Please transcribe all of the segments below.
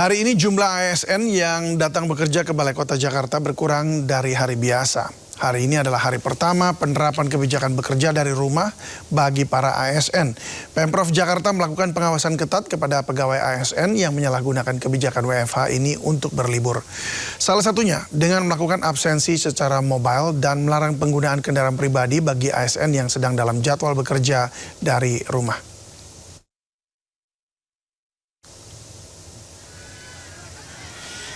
Hari ini jumlah ASN yang datang bekerja ke Balai Kota Jakarta berkurang dari hari biasa. Hari ini adalah hari pertama penerapan kebijakan bekerja dari rumah bagi para ASN. Pemprov Jakarta melakukan pengawasan ketat kepada pegawai ASN yang menyalahgunakan kebijakan WFH ini untuk berlibur. Salah satunya dengan melakukan absensi secara mobile dan melarang penggunaan kendaraan pribadi bagi ASN yang sedang dalam jadwal bekerja dari rumah.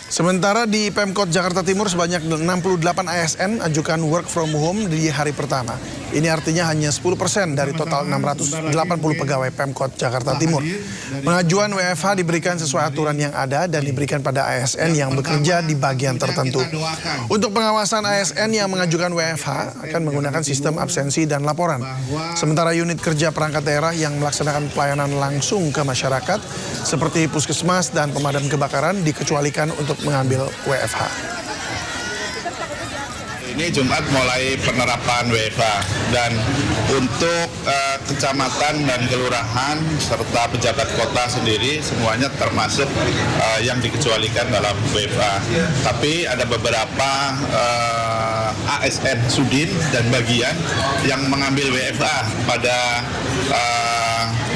Sementara di Pemkot Jakarta Timur sebanyak 68 ASN ajukan work from home di hari pertama. Ini artinya hanya 10% dari total 680 pegawai Pemkot Jakarta Timur. Pengajuan WFH diberikan sesuai aturan yang ada dan diberikan pada ASN yang bekerja di bagian tertentu. Untuk pengawasan ASN yang mengajukan WFH akan menggunakan sistem absensi dan laporan. Sementara unit kerja perangkat daerah yang melaksanakan pelayanan langsung ke masyarakat seperti puskesmas dan pemadam kebakaran dikecualikan untuk mengambil WFH. Ini Jumat mulai penerapan WFH dan untuk kecamatan dan kelurahan serta pejabat kota sendiri semuanya termasuk yang dikecualikan dalam WFH. Tapi ada beberapa ASN Sudin dan bagian yang mengambil WFH pada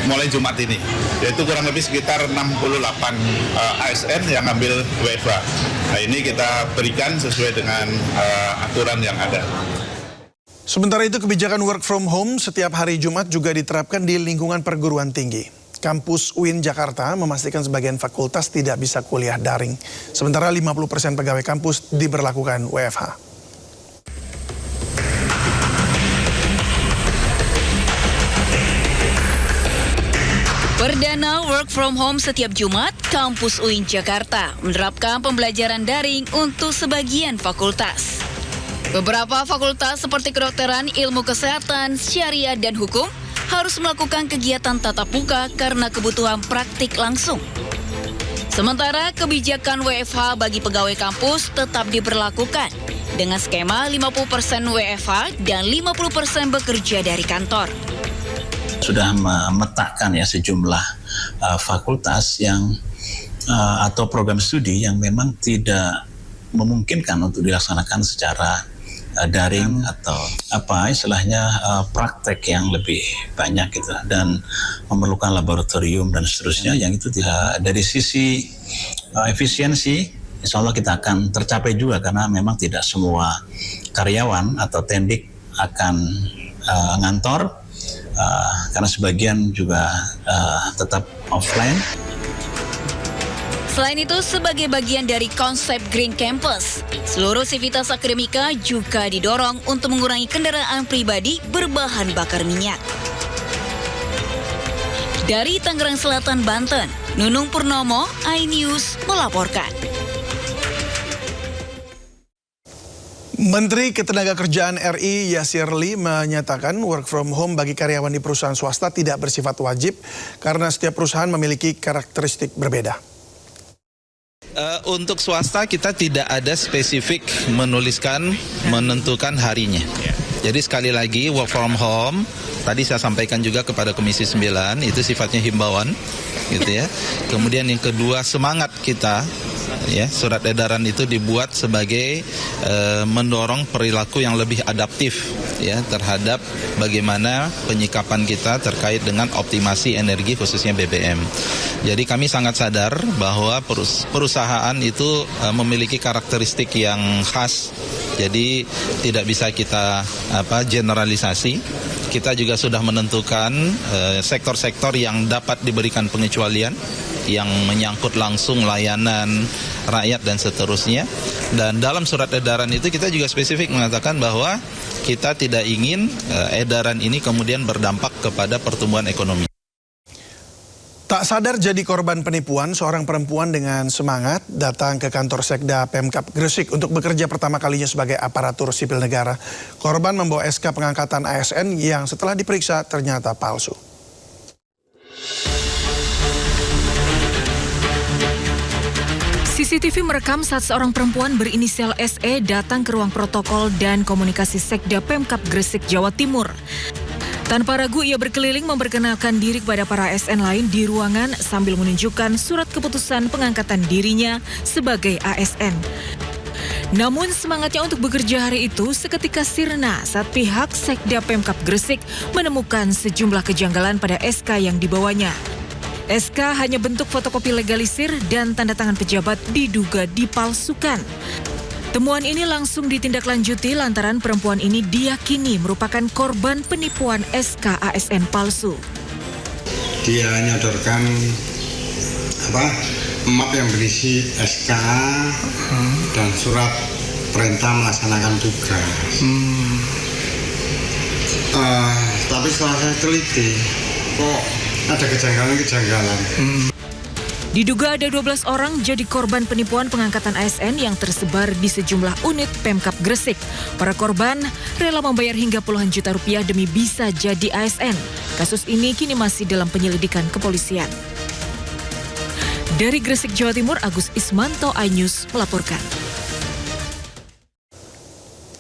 mulai Jumat ini, yaitu kurang lebih sekitar 68 ASN yang ambil WFH. Nah, ini kita berikan sesuai dengan aturan yang ada. Sementara itu kebijakan work from home setiap hari Jumat juga diterapkan di lingkungan perguruan tinggi. Kampus UIN Jakarta memastikan sebagian fakultas tidak bisa kuliah daring. Sementara 50% pegawai kampus diberlakukan WFH. Perdana work from home setiap Jumat, Kampus UIN Jakarta menerapkan pembelajaran daring untuk sebagian fakultas. Beberapa fakultas seperti kedokteran, ilmu kesehatan, syariah, dan hukum harus melakukan kegiatan tatap muka karena kebutuhan praktik langsung. Sementara kebijakan WFH bagi pegawai kampus tetap diberlakukan dengan skema 50% WFH dan 50% bekerja dari kantor. Sudah memetakan ya sejumlah fakultas yang atau program studi yang memang tidak memungkinkan untuk dilaksanakan secara daring atau istilahnya praktek yang lebih banyak gitu dan memerlukan laboratorium dan seterusnya yang itu tidak dari sisi efisiensi insya Allah kita akan tercapai juga karena memang tidak semua karyawan atau tendik akan ngantor. Karena sebagian juga tetap offline. Selain itu, sebagai bagian dari konsep Green Campus, seluruh sivitas akademika juga didorong untuk mengurangi kendaraan pribadi berbahan bakar minyak. Dari Tangerang Selatan, Banten, Nunung Purnomo, iNews melaporkan. Menteri Ketenagakerjaan RI Yasir Lee menyatakan work from home bagi karyawan di perusahaan swasta tidak bersifat wajib karena setiap perusahaan memiliki karakteristik berbeda. Untuk swasta kita tidak ada spesifik menentukan harinya. Jadi sekali lagi work from home tadi saya sampaikan juga kepada Komisi 9 itu sifatnya himbauan gitu ya. Kemudian yang kedua semangat kita ya surat edaran itu dibuat sebagai mendorong perilaku yang lebih adaptif ya terhadap bagaimana penyikapan kita terkait dengan optimasi energi khususnya BBM. Jadi kami sangat sadar bahwa perusahaan itu memiliki karakteristik yang khas. Jadi tidak bisa kita generalisasi. Kita juga sudah menentukan sektor-sektor yang dapat diberikan pengecualian yang menyangkut langsung layanan rakyat dan seterusnya. Dan dalam surat edaran itu kita juga spesifik mengatakan bahwa kita tidak ingin edaran ini kemudian berdampak kepada pertumbuhan ekonomi. Tak sadar jadi korban penipuan, seorang perempuan dengan semangat datang ke kantor Sekda Pemkap Gresik untuk bekerja pertama kalinya sebagai aparatur sipil negara. Korban membawa SK pengangkatan ASN yang setelah diperiksa ternyata palsu. CCTV merekam saat seorang perempuan berinisial SE datang ke ruang protokol dan komunikasi Sekda Pemkap Gresik, Jawa Timur. Tanpa ragu ia berkeliling memperkenalkan diri kepada para ASN lain di ruangan sambil menunjukkan surat keputusan pengangkatan dirinya sebagai ASN. Namun semangatnya untuk bekerja hari itu seketika sirna saat pihak Sekda Pemkab Gresik menemukan sejumlah kejanggalan pada SK yang dibawanya. SK hanya bentuk fotokopi legalisir dan tanda tangan pejabat diduga dipalsukan. Temuan ini langsung ditindaklanjuti lantaran perempuan ini diyakini merupakan korban penipuan SK ASN palsu. Dia menyodorkan map yang berisi SK dan surat perintah melaksanakan tugas. Tapi setelah saya teliti, kok ada kejanggalan-kejanggalan. Diduga ada 12 orang jadi korban penipuan pengangkatan ASN yang tersebar di sejumlah unit Pemkab Gresik. Para korban rela membayar hingga puluhan juta rupiah demi bisa jadi ASN. Kasus ini kini masih dalam penyelidikan kepolisian. Dari Gresik, Jawa Timur, Agus Ismanto, iNews melaporkan.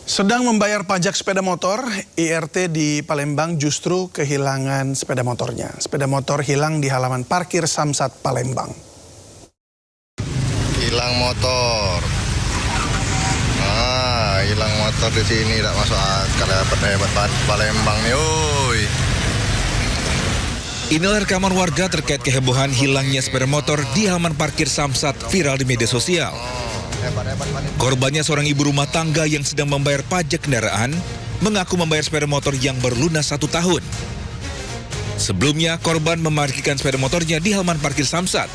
Sedang membayar pajak sepeda motor, IRT di Palembang justru kehilangan sepeda motornya. Sepeda motor hilang di halaman parkir Samsat Palembang. Hilang motor. Hilang motor di sini tidak masuk akal, hebat Palembang nih, oi. Inilah rekaman warga terkait kehebohan hilangnya sepeda motor di halaman parkir Samsat viral di media sosial. Korbannya seorang ibu rumah tangga yang sedang membayar pajak kendaraan, mengaku membayar sepeda motor yang berlunas 1 tahun. Sebelumnya, korban memarkirkan sepeda motornya di halaman parkir Samsat.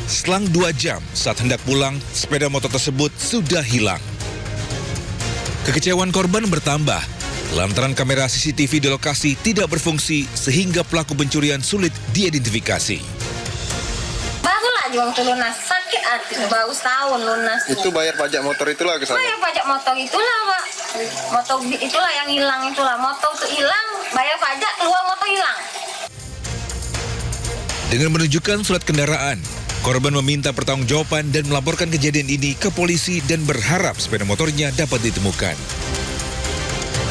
Selang 2 jam saat hendak pulang, sepeda motor tersebut sudah hilang. Kekecewaan korban bertambah lantaran kamera CCTV di lokasi tidak berfungsi sehingga pelaku pencurian sulit diidentifikasi. Juang tuh lunas, sakit hati, baru setahun lunas. Itu bayar pajak motor itulah ke sana? Bayar pajak motor itulah, Pak. Motor itulah yang hilang itulah. Motor itu hilang, bayar pajak, keluar motor hilang. Dengan menunjukkan surat kendaraan, korban meminta pertanggungjawaban dan melaporkan kejadian ini ke polisi dan berharap sepeda motornya dapat ditemukan.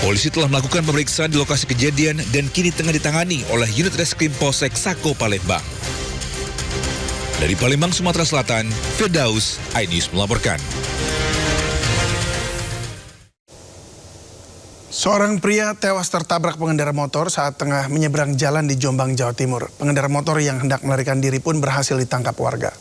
Polisi telah melakukan pemeriksaan di lokasi kejadian dan kini tengah ditangani oleh unit reskrim Polsek Sako Palembang. Dari Palembang, Sumatera Selatan, Firdaus, iNews melaporkan. Seorang pria tewas tertabrak pengendara motor saat tengah menyeberang jalan di Jombang, Jawa Timur. Pengendara motor yang hendak melarikan diri pun berhasil ditangkap warga.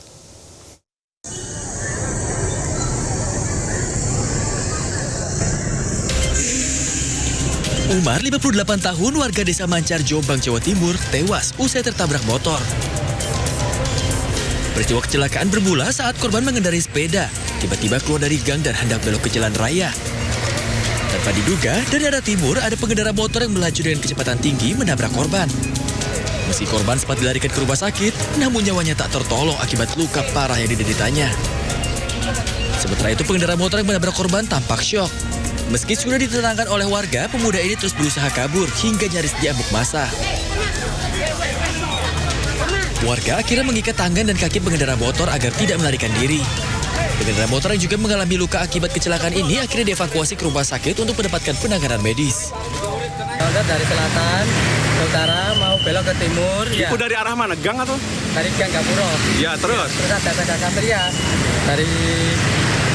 Umar, 58 tahun, warga desa Mancar, Jombang, Jawa Timur, tewas usai tertabrak motor. Peristiwa kecelakaan bermula saat korban mengendarai sepeda, tiba-tiba keluar dari gang dan hendak belok ke jalan raya. Tanpa diduga, dari arah timur ada pengendara motor yang melaju dengan kecepatan tinggi menabrak korban. Meski korban sempat dilarikan ke rumah sakit, namun nyawanya tak tertolong akibat luka parah yang dideritanya. Sementara itu pengendara motor yang menabrak korban tampak syok. Meski sudah ditenangkan oleh warga, pemuda ini terus berusaha kabur hingga nyaris diamuk massa. Warga akhirnya mengikat tangan dan kaki pengendara motor agar tidak melarikan diri. Pengendara motor yang juga mengalami luka akibat kecelakaan ini akhirnya dievakuasi ke rumah sakit untuk mendapatkan penanganan medis. Dari selatan ke utara mau belok ke timur. Itu ya. Dari arah mana? Gang atau? Dari Gang Gapuro. Ya, terus? Terus ada sepeda Satria. Dari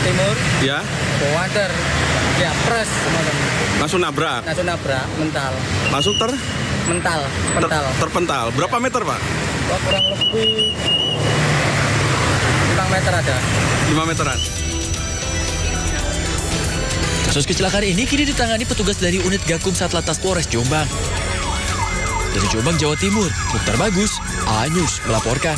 timur. Ya. Ke Water. Ya, pres teman-teman. Langsung nabrak? Langsung nabrak, mental. Langsung mental. Terpental. Berapa meter, Pak? Kurang lebih 5 meter ada. 5 meteran. Kasus kecelakaan ini kini ditangani petugas dari unit Gakum Satlantas Polres Jombang. Dari Jombang, Jawa Timur, Mukhtar Bagus, iNews melaporkan.